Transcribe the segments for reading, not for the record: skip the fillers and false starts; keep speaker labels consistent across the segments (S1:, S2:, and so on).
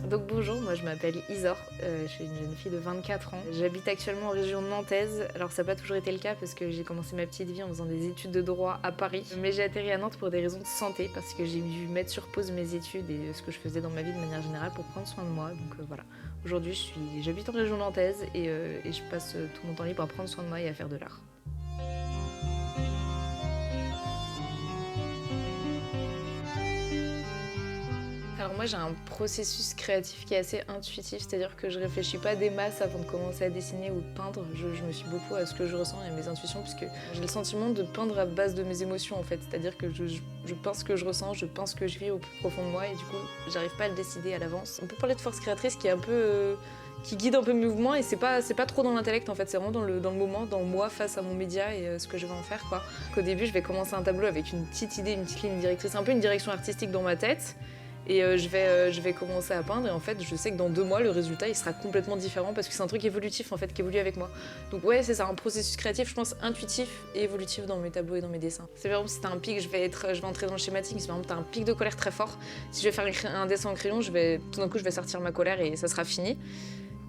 S1: Donc bonjour, moi je m'appelle Isor, je suis une jeune fille de 24 ans. J'habite actuellement en région nantaise, alors ça n'a pas toujours été le cas parce que j'ai commencé ma petite vie en faisant des études de droit à Paris. Mais j'ai atterri à Nantes pour des raisons de santé parce que j'ai dû mettre sur pause mes études et ce que je faisais dans ma vie de manière générale pour prendre soin de moi. Donc voilà, aujourd'hui j'habite en région nantaise et je passe tout mon temps libre à prendre soin de moi et à faire de l'art. Alors moi j'ai un processus créatif qui est assez intuitif, c'est-à-dire que je réfléchis pas des masses avant de commencer à dessiner ou peindre. Je me suis beaucoup à ce que je ressens et à mes intuitions puisque j'ai le sentiment de peindre à base de mes émotions en fait, c'est-à-dire que je peins ce que je ressens, je peins ce que je vis au plus profond de moi et du coup j'arrive pas à le décider à l'avance. On peut parler de force créatrice qui est un peu qui guide un peu mes mouvements et c'est pas trop dans l'intellect en fait, c'est vraiment dans le moment, dans moi face à mon média et ce que je vais en faire quoi. Qu'au début je vais commencer un tableau avec une petite idée, une petite ligne directrice, un peu une direction artistique dans ma tête. Et je vais commencer à peindre et en fait je sais que dans 2 mois le résultat il sera complètement différent parce que c'est un truc évolutif en fait qui évolue avec moi. Donc ouais c'est ça, un processus créatif je pense intuitif et évolutif dans mes tableaux et dans mes dessins. C'est par exemple si t'as un pic, je vais entrer dans le schématique, si par exemple t'as un pic de colère très fort, si je vais faire un dessin en crayon, tout d'un coup je vais sortir ma colère et ça sera fini.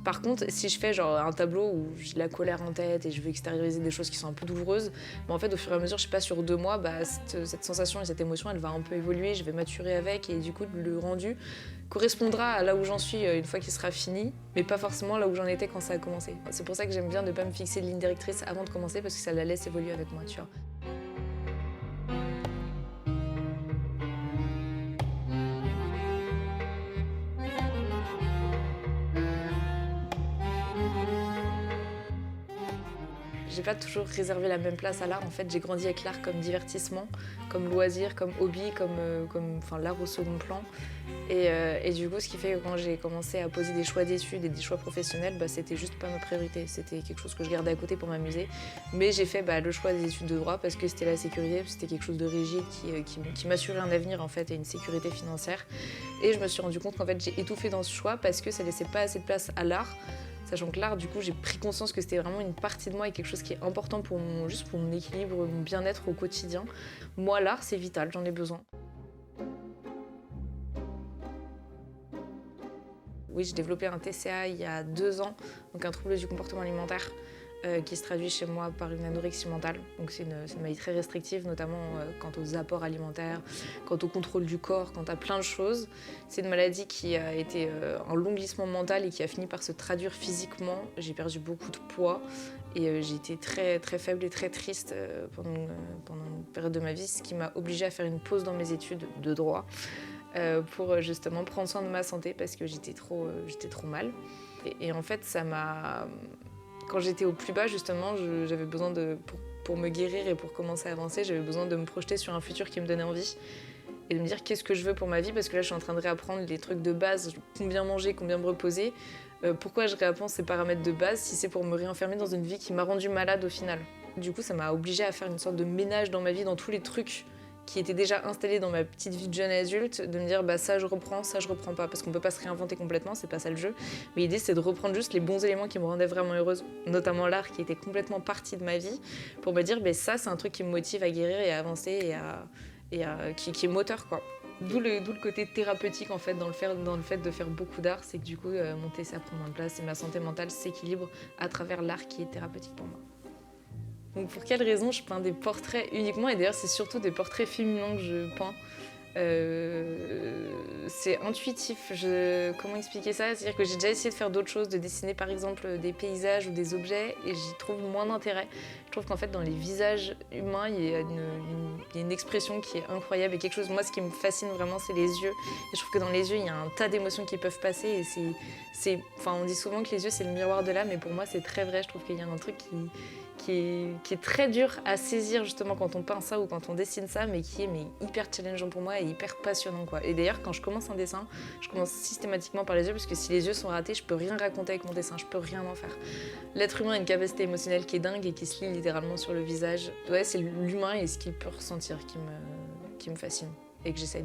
S1: Par contre, si je fais genre un tableau où j'ai de la colère en tête et je veux extérioriser des choses qui sont un peu douloureuses, en fait, au fur et à mesure, je sais pas, sur 2 mois, cette sensation et cette émotion, elle va un peu évoluer, je vais maturer avec et du coup, le rendu correspondra à là où j'en suis une fois qu'il sera fini, mais pas forcément là où j'en étais quand ça a commencé. C'est pour ça que j'aime bien ne pas me fixer de ligne directrice avant de commencer parce que ça la laisse évoluer avec moi, tu vois. J'ai pas toujours réservé la même place à l'art. En fait, j'ai grandi avec l'art comme divertissement, comme loisir, comme hobby, enfin, l'art au second plan. Et du coup, ce qui fait que quand j'ai commencé à poser des choix d'études et des choix professionnels, c'était juste pas ma priorité. C'était quelque chose que je gardais à côté pour m'amuser. Mais j'ai fait le choix des études de droit parce que c'était la sécurité, c'était quelque chose de rigide qui m'assurait un avenir en fait et une sécurité financière. Et je me suis rendu compte qu'en fait, j'ai étouffé dans ce choix parce que ça laissait pas assez de place à l'art. Sachant que l'art, du coup, j'ai pris conscience que c'était vraiment une partie de moi et quelque chose qui est important juste pour mon équilibre, mon bien-être au quotidien. Moi, l'art, c'est vital, j'en ai besoin. Oui, j'ai développé un TCA il y a 2 ans, donc un trouble du comportement alimentaire qui se traduit chez moi par une anorexie mentale. Donc c'est une maladie très restrictive, notamment quant aux apports alimentaires, quant au contrôle du corps, quant à plein de choses. C'est une maladie qui a été un long glissement mental et qui a fini par se traduire physiquement. J'ai perdu beaucoup de poids et j'ai été très, très faible et très triste pendant une période de ma vie, ce qui m'a obligée à faire une pause dans mes études de droit. Pour justement prendre soin de ma santé parce que j'étais trop mal. Et en fait, quand j'étais au plus bas, justement, j'avais besoin pour me guérir et pour commencer à avancer, j'avais besoin de me projeter sur un futur qui me donnait envie et de me dire qu'est-ce que je veux pour ma vie parce que là, je suis en train de réapprendre les trucs de base, combien manger, combien me reposer. Pourquoi je réapprends ces paramètres de base si c'est pour me réenfermer dans une vie qui m'a rendue malade au final. Du coup, ça m'a obligée à faire une sorte de ménage dans ma vie, dans tous les trucs qui était déjà installé dans ma petite vie de jeune adulte, de me dire ça je reprends pas, parce qu'on peut pas se réinventer complètement, c'est pas ça le jeu. Mais l'idée c'est de reprendre juste les bons éléments qui me rendaient vraiment heureuse, notamment l'art qui était complètement partie de ma vie, pour me dire ça c'est un truc qui me motive à guérir et à avancer qui est moteur quoi. D'où le côté thérapeutique en fait dans le fait de faire beaucoup d'art, c'est que du coup mon TCA prend moins de place et ma santé mentale s'équilibre à travers l'art qui est thérapeutique pour moi. Donc pour quelles raisons je peins des portraits uniquement, et d'ailleurs c'est surtout des portraits féminins que je peins. C'est intuitif, comment expliquer ça? C'est-à-dire que j'ai déjà essayé de faire d'autres choses, de dessiner par exemple des paysages ou des objets et j'y trouve moins d'intérêt. Je trouve qu'en fait dans les visages humains il y a une expression qui est incroyable et quelque chose, moi ce qui me fascine vraiment c'est les yeux. Et je trouve que dans les yeux il y a un tas d'émotions qui peuvent passer et on dit souvent que les yeux c'est le miroir de l'âme mais pour moi c'est très vrai, je trouve qu'il y a un truc qui est très dur à saisir justement quand on peint ça ou quand on dessine ça, mais qui est hyper challengeant pour moi et hyper passionnant quoi. Et d'ailleurs quand je commence un dessin, je commence systématiquement par les yeux parce que si les yeux sont ratés, je peux rien raconter avec mon dessin, je peux rien en faire. L'être humain a une capacité émotionnelle qui est dingue et qui se lit littéralement sur le visage. Ouais, c'est l'humain et ce qu'il peut ressentir qui me fascine et que j'essaye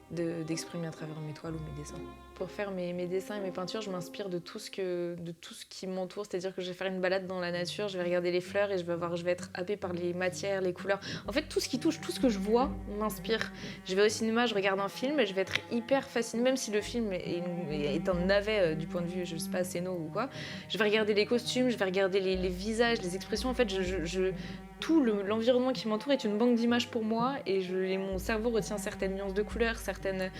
S1: d'exprimer à travers mes toiles ou mes dessins. pour faire mes dessins et mes peintures, je m'inspire de tout ce qui m'entoure. C'est-à-dire que je vais faire une balade dans la nature, je vais regarder les fleurs et je vais être happée par les matières, les couleurs. En fait, tout ce qui touche, tout ce que je vois m'inspire. Je vais au cinéma, je regarde un film et je vais être hyper fascinée, même si le film est un navet du point de vue, je sais pas, scéno ou quoi. Je vais regarder les costumes, je vais regarder les visages, les expressions. En fait, tout l'environnement qui m'entoure est une banque d'images pour moi et mon cerveau retient certaines nuances de couleurs, certaines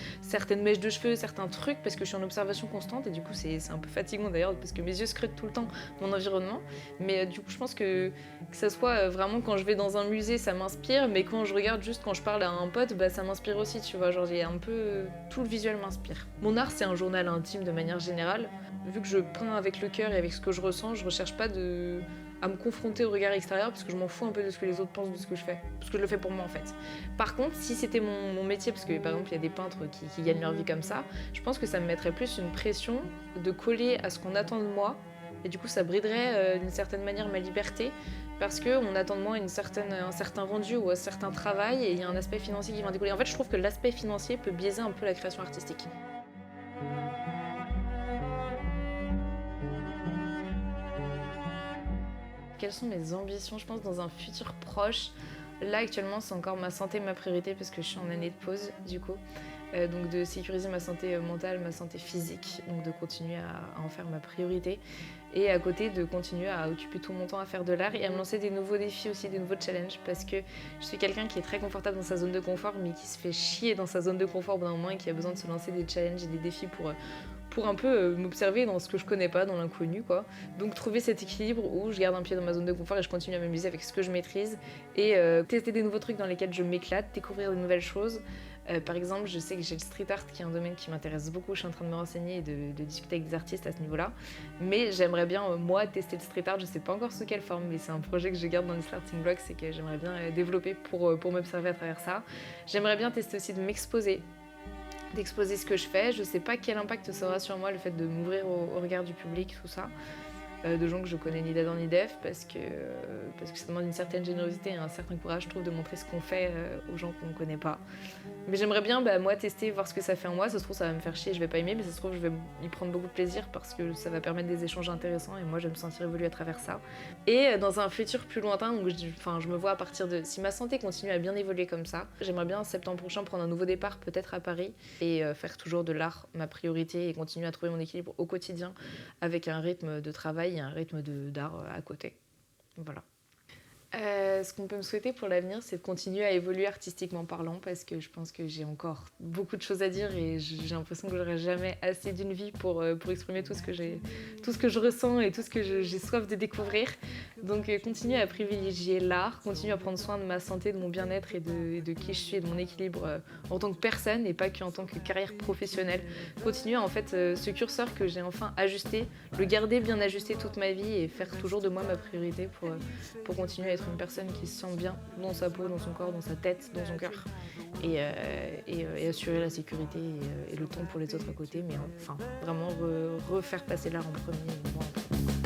S1: mèches de cheveux, certains trucs parce que je suis en observation constante et du coup c'est un peu fatigant d'ailleurs parce que mes yeux scrutent tout le temps mon environnement. Mais du coup je pense que ça soit vraiment quand je vais dans un musée ça m'inspire, mais quand je regarde juste quand je parle à un pote, bah, ça m'inspire aussi, tu vois, genre j'ai un peu tout le visuel m'inspire. Mon art c'est un journal intime de manière générale. Vu que je peins avec le cœur et avec ce que je ressens, je recherche pas à me confronter au regard extérieur parce que je m'en fous un peu de ce que les autres pensent de ce que je fais. Parce que je le fais pour moi en fait. Par contre, si c'était mon métier, parce que par exemple il y a des peintres qui gagnent leur vie comme ça, je pense que ça me mettrait plus une pression de coller à ce qu'on attend de moi. Et du coup ça briderait d'une certaine manière ma liberté parce qu'on attend de moi un certain rendu ou un certain travail et il y a un aspect financier qui va en découler. En fait je trouve que l'aspect financier peut biaiser un peu la création artistique. Quelles sont mes ambitions, je pense, dans un futur proche? Là, actuellement, c'est encore ma santé, ma priorité, parce que je suis en année de pause, du coup. Donc de sécuriser ma santé mentale, ma santé physique, donc de continuer à en faire ma priorité. Et à côté, de continuer à occuper tout mon temps à faire de l'art et à me lancer des nouveaux défis aussi, des nouveaux challenges, parce que je suis quelqu'un qui est très confortable dans sa zone de confort, mais qui se fait chier dans sa zone de confort au bout d'un moment et qui a besoin de se lancer des challenges et des défis pour un peu m'observer dans ce que je connais pas, dans l'inconnu quoi. Donc trouver cet équilibre où je garde un pied dans ma zone de confort et je continue à m'amuser avec ce que je maîtrise et tester des nouveaux trucs dans lesquels je m'éclate, découvrir de nouvelles choses. Par exemple, je sais que j'ai le street art qui est un domaine qui m'intéresse beaucoup, je suis en train de me renseigner et de discuter avec des artistes à ce niveau-là. Mais j'aimerais bien, moi, tester le street art, je sais pas encore sous quelle forme, mais c'est un projet que je garde dans les starting blocks et que j'aimerais bien développer pour m'observer à travers ça. J'aimerais bien tester aussi de m'exposer, d'exposer ce que je fais. Je sais pas quel impact ça aura sur moi le fait de m'ouvrir au regard du public, tout ça. De gens que je connais ni d'Adam ni d'Ève parce que ça demande une certaine générosité et un certain courage, je trouve, de montrer ce qu'on fait aux gens qu'on ne connaît pas. Mais j'aimerais bien, moi, tester, voir ce que ça fait en moi. Ça se trouve, ça va me faire chier, je vais pas aimer, mais ça se trouve, je vais y prendre beaucoup de plaisir parce que ça va permettre des échanges intéressants et moi, je vais me sentir évoluer à travers ça. Et dans un futur plus lointain, donc je me vois à partir de... Si ma santé continue à bien évoluer comme ça, j'aimerais bien, en septembre prochain, prendre un nouveau départ, peut-être à Paris, et faire toujours de l'art ma priorité et continuer à trouver mon équilibre au quotidien avec un rythme de travail et un rythme d'art à côté. Voilà. Ce qu'on peut me souhaiter pour l'avenir, c'est de continuer à évoluer artistiquement parlant parce que je pense que j'ai encore beaucoup de choses à dire et j'ai l'impression que j'aurai jamais assez d'une vie pour exprimer tout ce que je ressens et tout ce que j'ai soif de découvrir. Donc continuer à privilégier l'art, continuer à prendre soin de ma santé, de mon bien-être et de qui je suis et de mon équilibre en tant que personne et pas qu'en tant que carrière professionnelle. Continuer en fait ce curseur que j'ai enfin ajusté, le garder bien ajusté toute ma vie et faire toujours de moi ma priorité pour continuer à être une personne qui se sent bien dans sa peau, dans son corps, dans sa tête, dans son cœur et assurer la sécurité et le temps pour les autres à côté, mais enfin vraiment refaire passer l'art en premier et moi en premier.